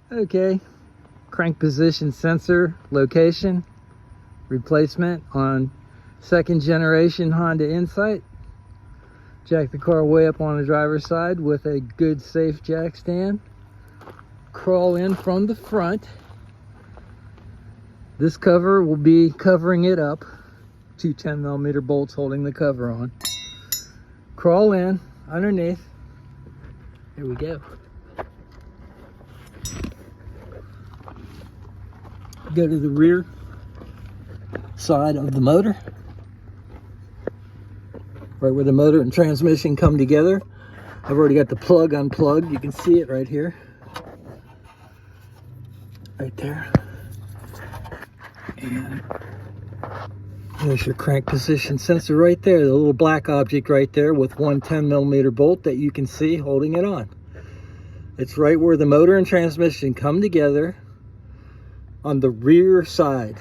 Okay, crank position sensor location replacement on 2nd generation Honda Insight. Jack the car way up on the driver's side with a good safe jack stand. Crawl in from the front. This cover will be covering it up. Two 10mm bolts holding the cover on. Crawl in underneath. Here we go. Go to the rear side of the motor, right where the motor and transmission come together. I've already got the plug unplugged. You can see it right here, right there. And there's your crank position sensor right there, the little black object right there with one 10mm bolt that you can see holding it on. It's right where the motor and transmission come together on the rear side.